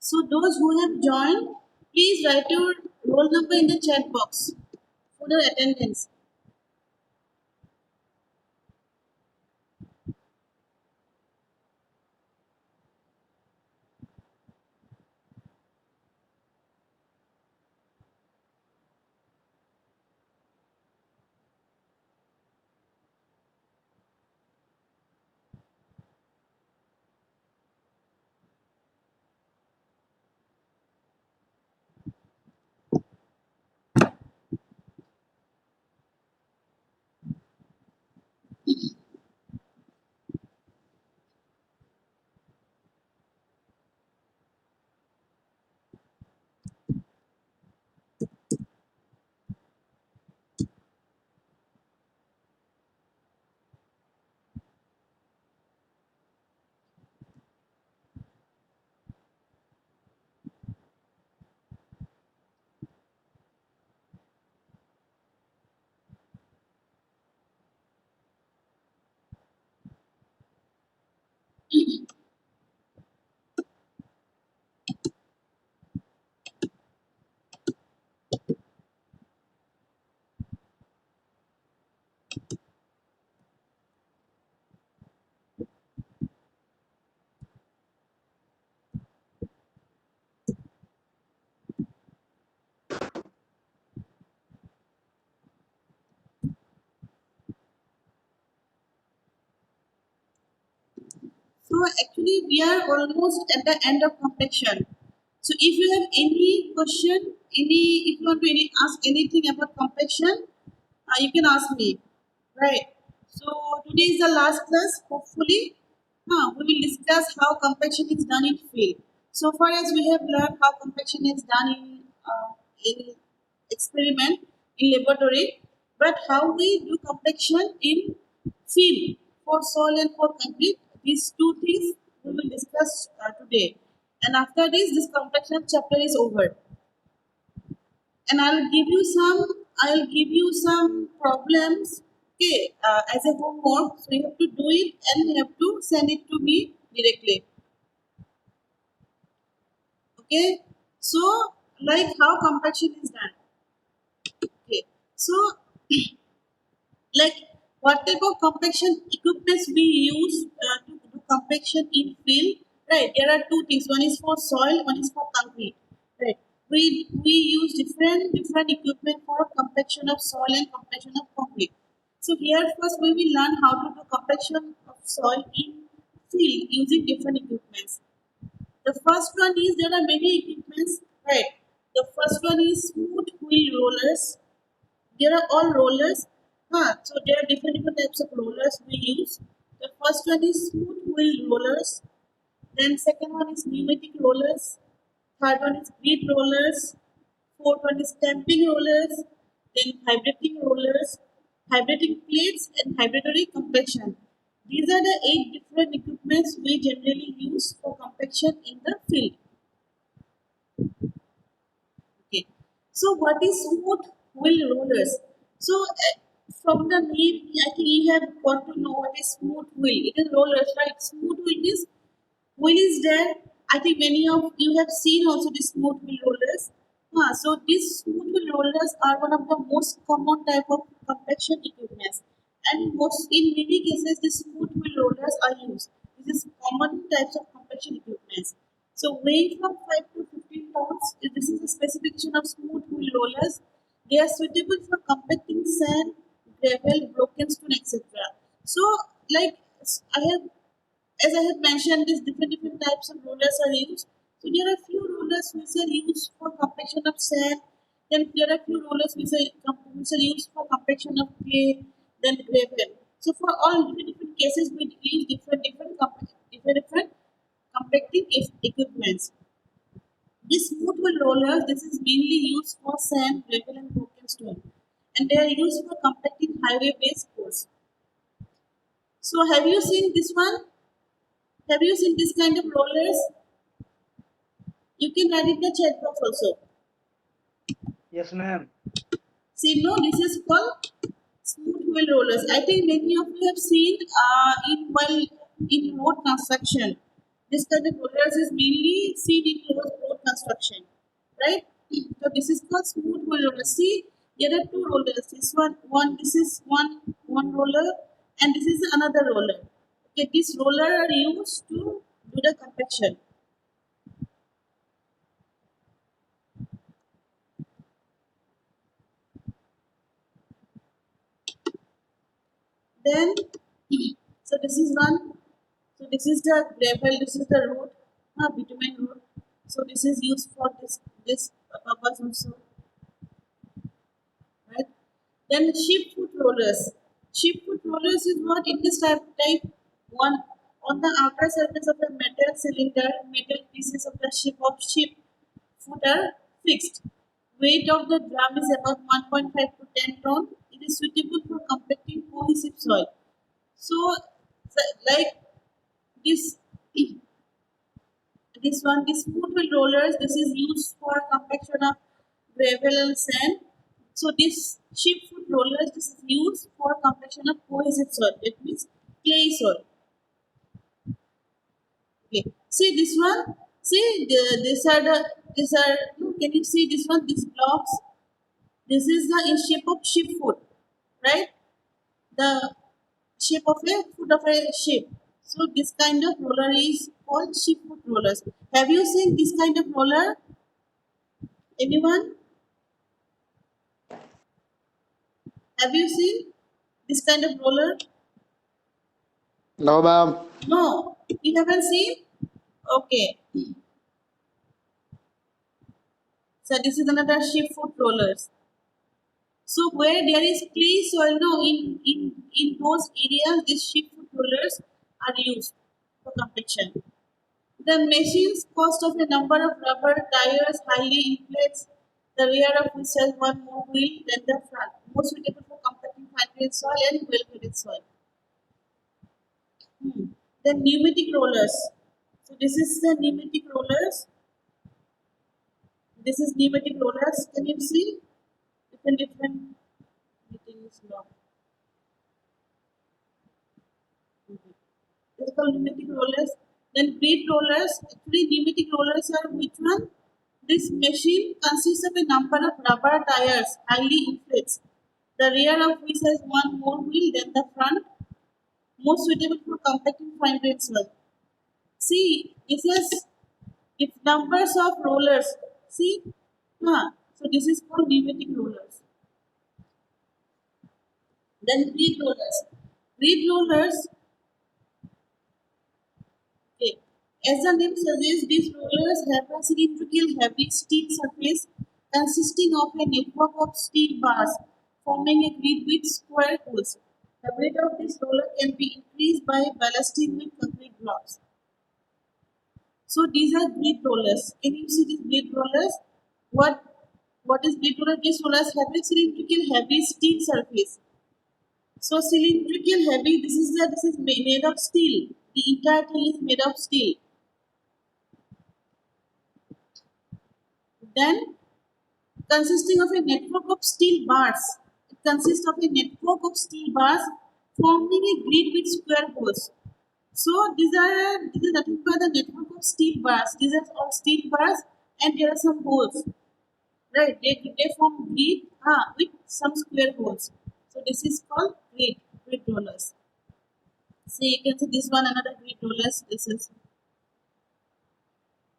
So those who have joined, please write your roll number in the chat box for the attendance. So actually we are almost at the end of completion. So if you have any question, if you want to ask anything about completion, you can ask me. Right. So today is the last class. Hopefully, we will discuss how compaction is done in field. So far as we have learned how compaction is done in experiment in laboratory, but how we do compaction in field for soil and for concrete. These two things we will discuss today. And after this compaction chapter is over. And I'll give you some problems, okay, as a homework. So you have to do it and you have to send it to me directly, okay. So like how compaction is done, okay. So like what type of compaction equipments we use to do compaction in field, right? There are two things, one is for soil, one is for concrete, right? We use different equipment for compaction of soil and compaction of concrete. So here first we will learn how to do compaction of soil in field using different equipments. The first one is, there are many equipments, right? The first one is smooth wheel rollers. There are all rollers. So there are different types of rollers we use. The first one is smooth wheel rollers. Then second one is pneumatic rollers. Third one is grid rollers. Fourth one is stamping rollers. Then vibrating rollers, vibrating plates, and vibratory compaction. These are the 8 different equipments we generally use for compaction in the field. Okay. So what is smooth wheel rollers? So from the name, I think you have got to know what is smooth wheel. It is rollers, right? Smooth wheel is wheel is there. I think many of you have seen also the smooth wheel rollers. So these smooth wheel rollers are one of the most common type of compaction equipments, and most in many cases the smooth wheel rollers are used. This is common types of compaction equipments. So weighing from 5 to 15 pounds, this is a specification of smooth wheel rollers. They are suitable for compacting sand, gravel, broken stone, etc. So like I have as I have mentioned, these different types of rollers are used. So there are few rollers which are used for compaction of sand. Then there are few rollers which are used for compaction of clay, then gravel. So for all different cases, we use different compacting equipments. These smooth wheel rollers, this is mainly used for sand, gravel, and broken stone, and they are used for compacting highway-based course. So have you seen this one? Have you seen this kind of rollers? You can write in the chat box also. Yes, ma'am. See, no, this is called smooth wheel rollers. I think many of you have seen in road construction. This kind of rollers is mainly seen in closed road construction, right? So this is called smooth wheel roller. See, there are two rollers. This is one roller, and this is another roller. Okay, this roller are used to do the compaction. Then, so this is one. So this is the gravel. This is the road, bitumen road. So this is used for this purpose also, right? Then sheep foot rollers. Sheep foot rollers is what in this type one on the outer surface of the metal cylinder, metal pieces of the sheep foot are fixed. Weight of the drum is about 1.5 to 10 ton. It is suitable for compacting cohesive soil. So, like this, this foot wheel rollers, this is used for compaction of gravel and sand. So this sheep foot rollers, this is used for compaction of cohesive soil. It means clay soil. Okay. See this one. See these are the these are. Can you see this one? These blocks. This is the in shape of sheep foot, right? The shape of a foot of a sheep. So this kind of roller is called sheep foot rollers. Have you seen this kind of roller? Anyone? Have you seen this kind of roller? No, ma'am. No, you haven't seen. Okay, so this is another sheep foot rollers. So where there is clay soil, no, in those areas, these sheep foot rollers are used for compaction. The machine's cost of a number of rubber tires highly inflates the rear of which has one more wheel than the front, more suitable for compacting fine soil and well-bedded soil. Then pneumatic rollers. So this is the pneumatic rollers. This is pneumatic rollers. Can you see? Different meeting is long. It's called pneumatic rollers. Then grid rollers. Actually, pneumatic rollers are which one? This machine consists of a number of rubber tires, highly inflates, the rear of which has one more wheel than the front, more suitable for compacting fine grained soil. See, this is if numbers of rollers. See, so this is called pneumatic rollers. Then grid rollers. Grid rollers, okay. As the name suggests, these rollers have a cylindrical heavy steel surface consisting of a network of steel bars forming a grid with square holes. The weight of this roller can be increased by ballasting with concrete blocks. So these are grid rollers. Can you see these grid rollers? What what is grid roller? These rollers have a cylindrical heavy steel surface. So cylindrical heavy. This is made of steel. The entire thing is made of steel. Then consisting of a network of steel bars. It consists of a network of steel bars forming a grid with square holes. So these are nothing but the network of steel bars. These are all steel bars and there are some holes. Right? They form grid with some square holes. So this is called grid rollers. See you can see this one another grid rollers. This is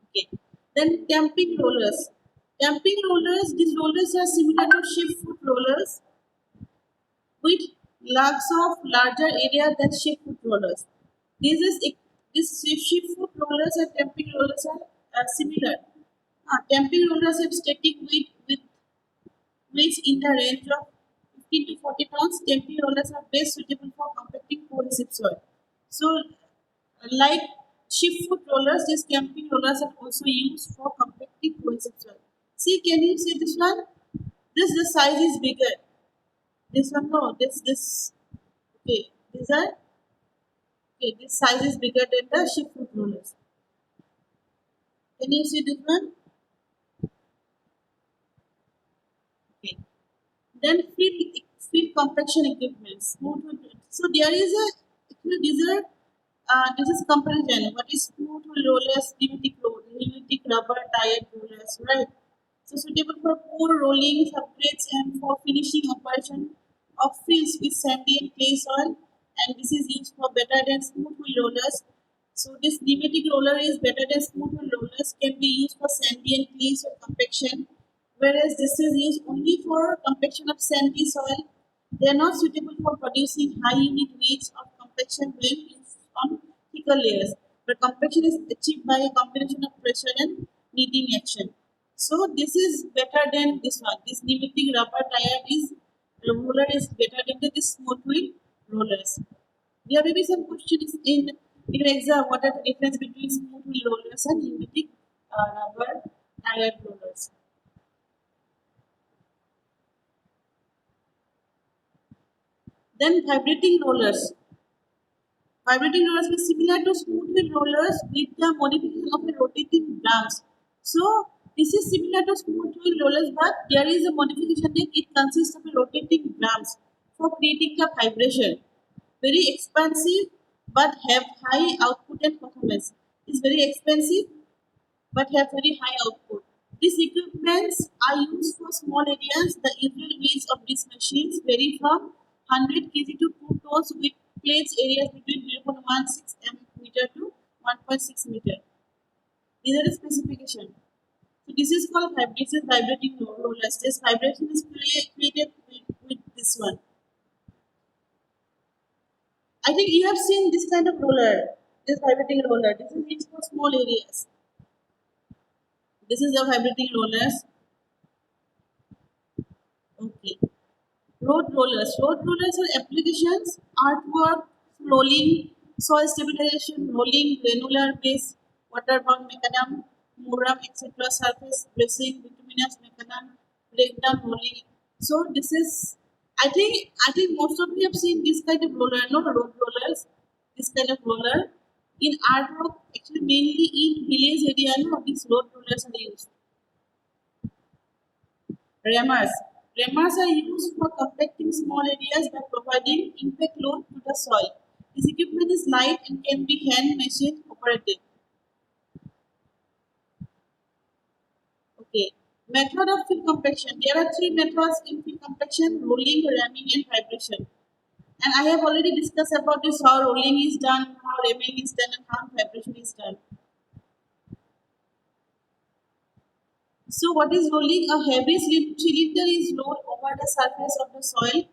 okay. Then damping rollers. Damping rollers, these rollers are similar to sheep foot rollers with lugs of larger area than sheep foot rollers. These is these sheep foot rollers and damping rollers are similar. Damping rollers have static weight with weights in the range of 15 to 40 pounds. Damping rollers are best suitable for compacting cohesive soil. So, like sheep foot rollers, these damping rollers are also used for compacting cohesive soil. See, can you see this one? The size is bigger. This one no, this okay. These are okay. This size is bigger than the sheep foot rollers. Can you see this one? Okay. Then field compaction equipment. So there is a actually these are This is comparison. What is smooth rollers, pneumatic rubber tired rollers, right? So suitable for pour rolling, subgrades, and for finishing operation of fields with sandy and clay soil. And this is used for better than smooth wheel rollers. So this pneumatic roller is better than smooth wheel rollers. Can be used for sandy and clay soil compaction, whereas this is used only for compaction of sandy soil. They are not suitable for producing high unit weights of compaction when used on thicker layers. But compaction is achieved by a combination of pressure and kneading action. So this is better than this one. This pneumatic rubber tire is roller is better than this smooth wheel rollers. There may be some questions in your exam. What are the difference between smooth wheel rollers and pneumatic rubber tire rollers? Then vibrating rollers. Vibrating rollers is similar to smooth wheel rollers with the modification of a rotating drums. So this is similar to smooth wheel rollers, but there is a modification that it consists of a rotating drums for creating the vibration. Very expensive, but have high output and performance. It's very expensive, but have very high output. These equipments are used for small areas. The usual weights of these machines vary from 100 kg to 2 tons with plates areas between 0.16 meter to 1.6 meter. These are the specifications. So this is called vibrating rollers. This vibration is created with this one. I think you have seen this kind of roller, this vibrating roller. This is used for small areas. This is the vibrating rollers. Okay. Road rollers. Road rollers are applications, artwork, rolling, soil stabilization, rolling, granular base, waterbound mechanism, muram, etc., surface dressing, bituminous mechanism, breakdown rolling. So this is, I think most of you have seen this kind of roller, no road rollers, this kind of roller. In artwork, actually mainly in village area, no, these road rollers are used. Rammers. Rammers are used for compacting small areas by providing impact load to the soil. This equipment is light and can be hand machine operated. Okay. Method of field compaction. There are three methods in field compaction: rolling, ramming, and vibration. And I have already discussed about this how rolling is done, how ramming is done, and how vibration is done. So what is rolling? A heavy cylinder is rolled over the surface of the soil,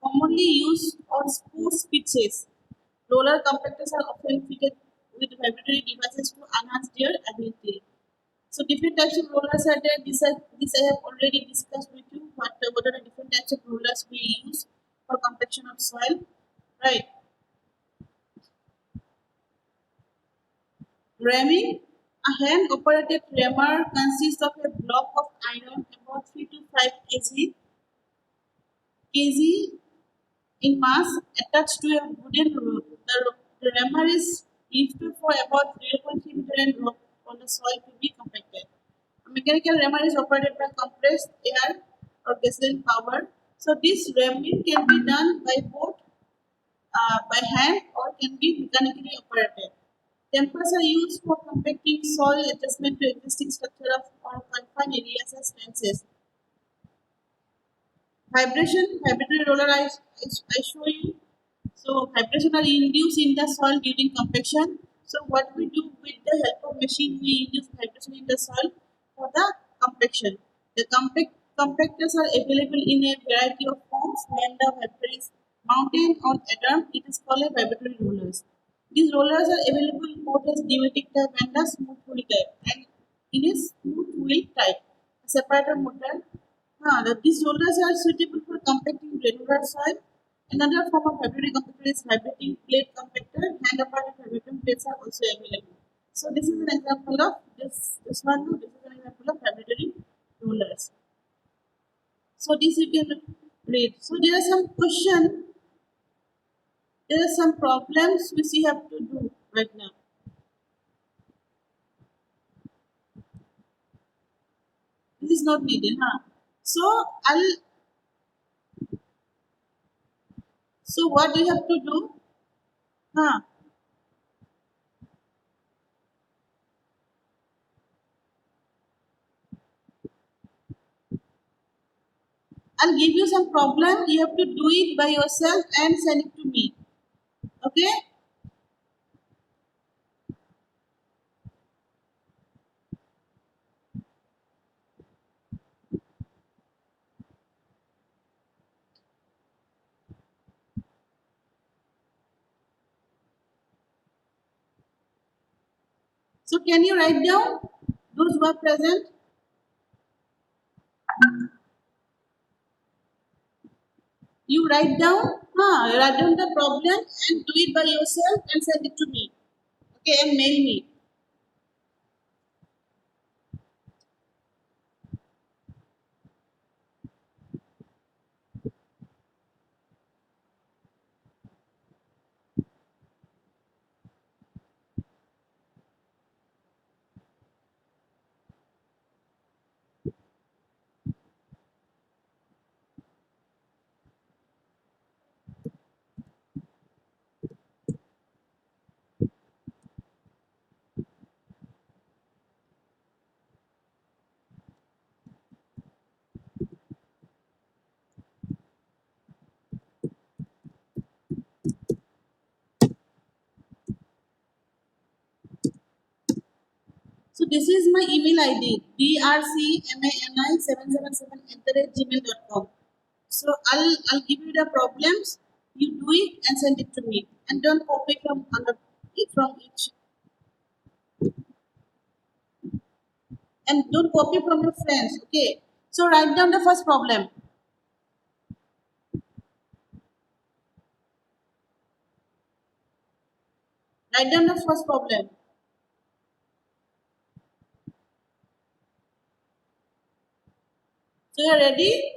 commonly used on sports pitches. Roller compactors are often fitted with vibratory devices to enhance their ability. So different types of rollers are there. This I have already discussed with you. What are the different types of rollers we use for compaction of soil? Right. Ramming. A hand-operated rammer consists of a block of iron about 3 to 5 kg in mass attached to a wooden rope. The rammer is lifted for about 0.3 meter and dropped on the soil to be compacted. A mechanical rammer is operated by compressed air or gasoline power. So this ramming can be done by hand or can be mechanically operated. Dampers are used for compacting soil adjustment to existing structure of or confined areas as fences. Vibratory roller I show you. So vibration are induced in the soil during compaction. So what we do with the help of machine, we induce vibration in the soil for the compaction. The compactors are available in a variety of forms. When the vibration is mounted on atom, it is called a vibratory rollers. These rollers are available both as pneumatic type and the smooth wheel type. And in a smooth wheel type, a separator motor. These rollers are suitable for compacting granular soil. Another form of vibrating compactor is vibrating plate compactor. Hand operated vibrating plates are also available. So this is an example of this one. No, this is an example of vibratory rollers. So this you can read. So there are some question. There are some problems which you have to do right now. This is not needed, huh? So I'll. So what you have to do? Huh? I'll give you some problem. You have to do it by yourself and send it to me. Okay? So can you write down those who are present? You write down the problem and do it by yourself and send it to me. Okay, and mail me. So this is my email ID drcmani777 at the rate gmail.com. So I'll give you the problems. You do it and send it to me. And don't copy from each and don't copy from your friends. Okay. So write down the first problem. Write down the first problem. So you're ready?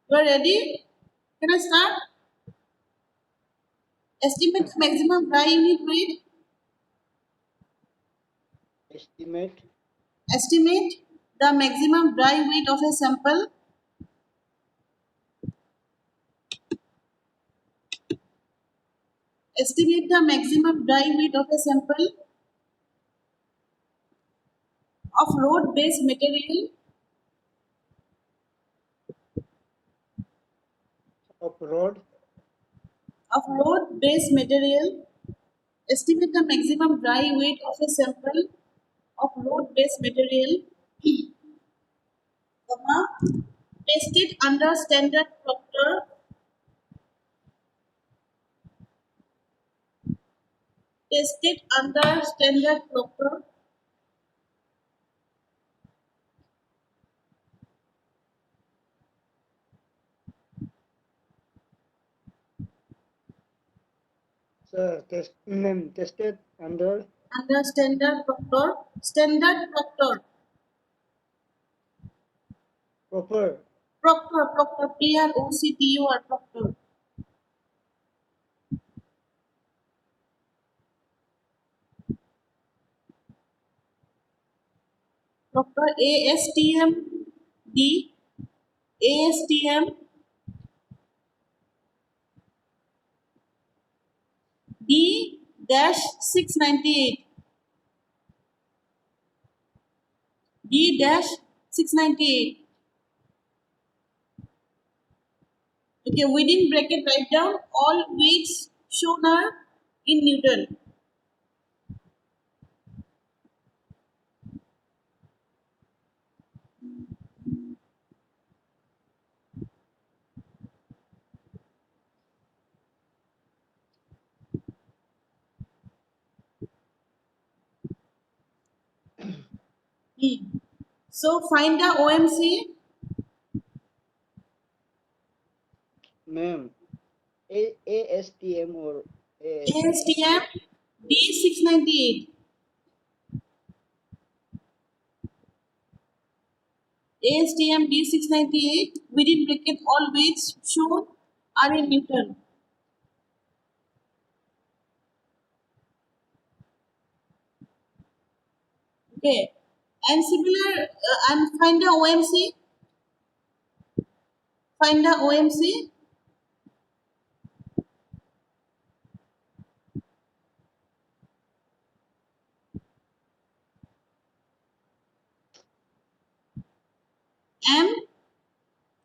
You're ready? Can I start? Estimate the maximum dry unit weight. Estimate. Estimate the maximum dry weight of a sample. Estimate the maximum dry weight of a sample of road-based material. Of road. Of road-based material. Estimate the maximum dry weight of a sample of road-based material, comma, tested under standard Proctor, tested under standard Proctor, Sir, tested under standard Proctor, proper Proctor, Proctor, Proctor, Proctor, D, ASTM D dash 698, D dash 698. Okay, within bracket write down all weights shown are in Newton. Hmm. So find the OMC, ma'am. ASTM or ASTM. ASTM D698, ASTM D698 within bracket all weights shown are in Newton. Okay, and similar and find the OMC, find the OMC.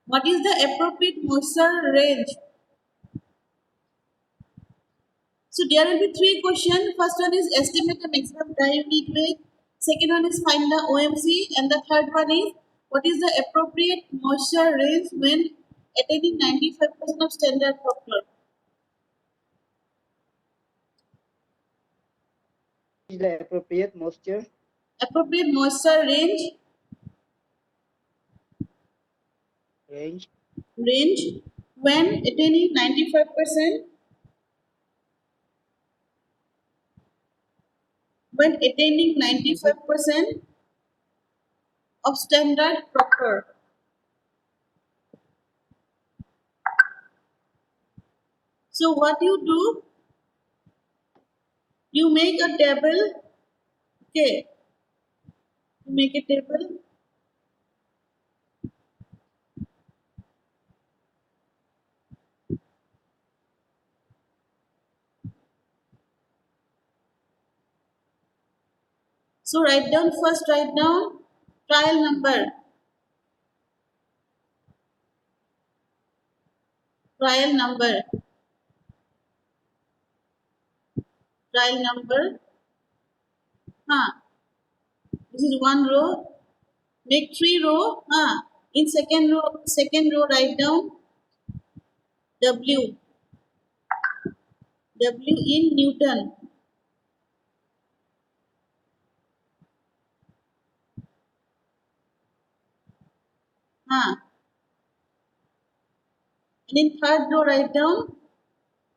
What is the appropriate moisture range? So there will be three questions. First one is estimate the maximum dye unit weight. Second one is find the OMC, and the third one is what is the appropriate moisture range when attaining 95% of standard proctor. Is the appropriate moisture Appropriate moisture range range when attaining 95% when attaining ninety 95% of standard proctor. So what you do, you make a table. Okay, you make a table. So write down first, write down trial number, trial number, trial number. Huh. This is one row. Make three row. Huh. In second row write down W, W in Newton. Huh. And in third row write down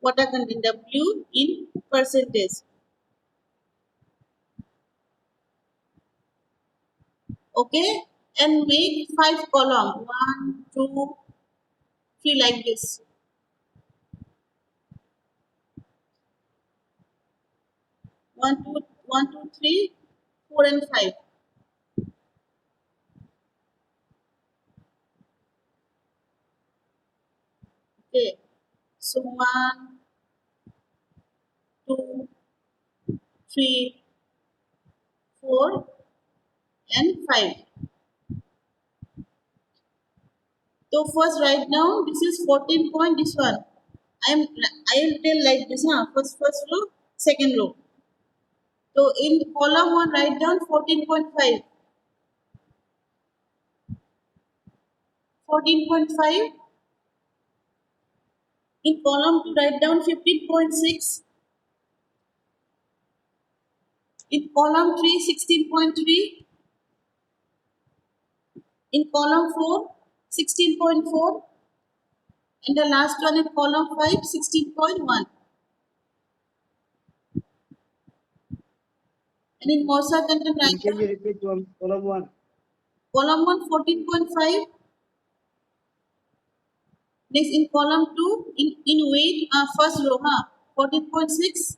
water content, W in percentage. Okay. And make five column. One, two, three, like this. One, two, three, four, and five. Okay. So one, two, three, four, and five. So first write down this is 14 point this one. I will tell like this, huh? First row, second row. So in column one write down 14.5. 14.5. In column two write down 15.6. In column three 16.3. In column four 16.4. And the last one in column 5 16.1. And in moisture content write can you down repeat one column one? column 1 14.5. Next in column 2 in weight first row 14.6.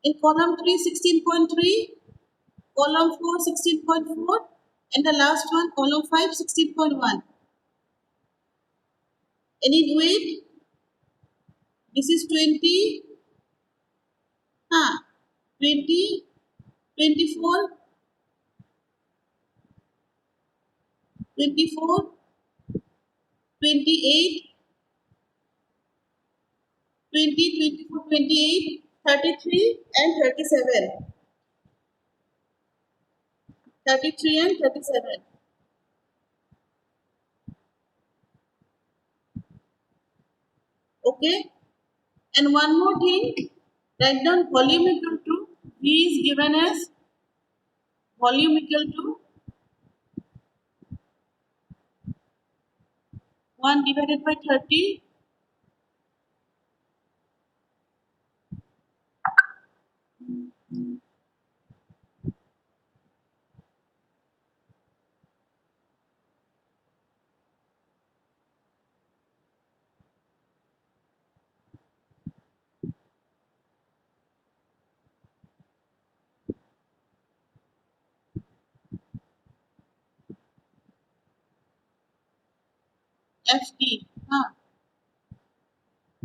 In column 3 16.3. Column 4 16.4. And the last one column 5 16.1. And in weight this is 20 20 24 24 28 20 24 28 33 and 37. 33 and 37. Okay. And one more thing, write down volume equal to V is given as volume equal to 1 divided by 30. FT.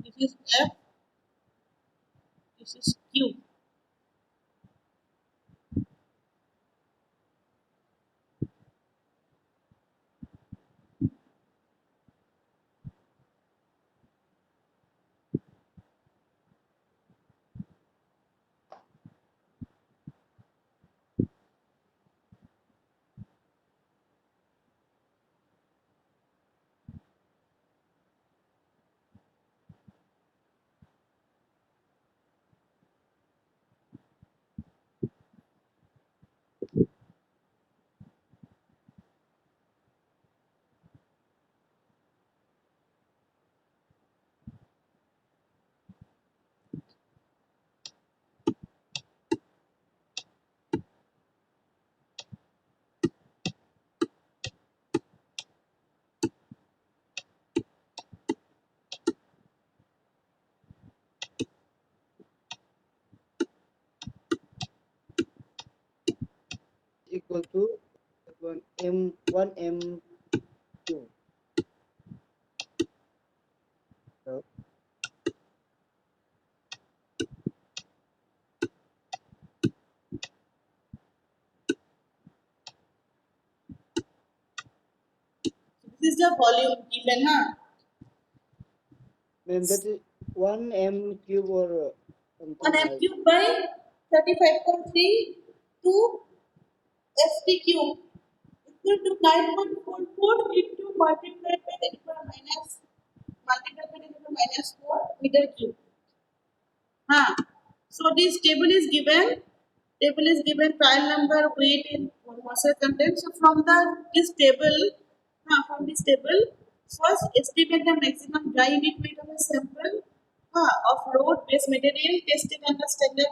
This is F, this is Q. equal to one M2. So This is the volume given, huh? ma'am, that is 1 M cube or One something m else. cube by 35.3 to ft cube equal to 9.44 into multiplied by 10 to the power minus multiplied by 10 to the power minus 4 meter cube. Huh. So this table is given. Table is given trial number, weight in moisture content. So from this table, first estimate the maximum dry unit weight of a sample of road based material tested under standard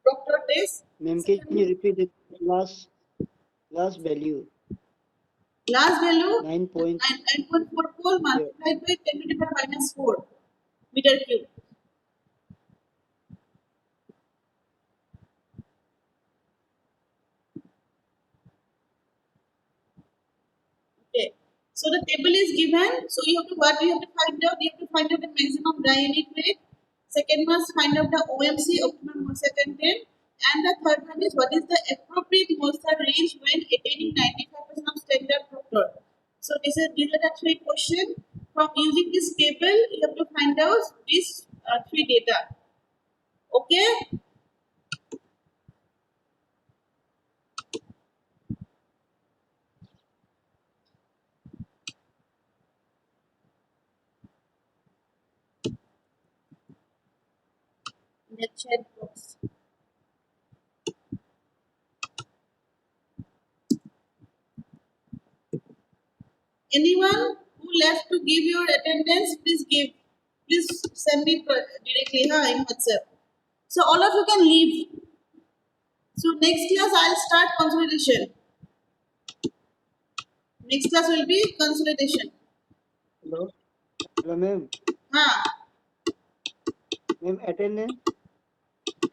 Proctor test. Ma'am, can you Secondly, repeat the last value? last value 9 point. 9.44 Yeah. multiplied by 10 to the power minus 4 meter cube. Okay. So the table is given. So you have to what you have to find out? You have to find out the maximum dry unit weight. Second one is find out the OMC, optimum moisture content. And the third one is what is the appropriate moisture range when attaining 95% of standard Proctor. So these are the three questions. From using this table, you have to find out these three data. Okay. In the chat box. Anyone who left to give your attendance, please give. Please send me directly in WhatsApp. So all of you can leave. So next class I'll start consolidation. Next class will be consolidation. Hello. Hello, ma'am. Ah, Ma'am, attendance.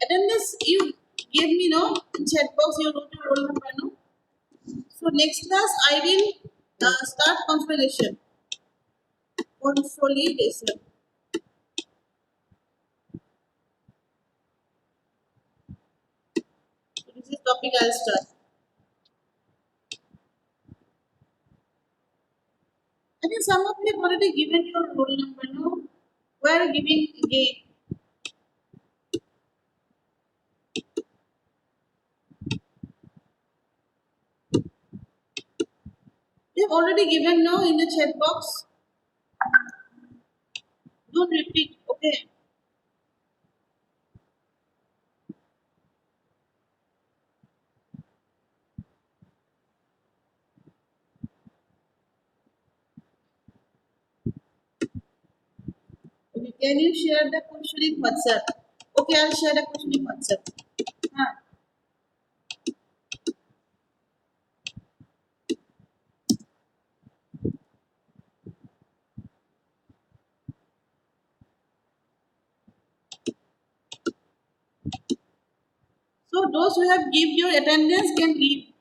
attendance you gave me no in chat box. You wrote your roll number no. So next class I will start consolidation. Consolidation. So this is topic I'll start. I think some of you have already given your roll number no. We are giving again. You have already given no in the chat box. Don't repeat. Okay. Okay. Can you share the question in WhatsApp? Okay, I'll share the question in WhatsApp. Huh. So those who have give your attendance can leave.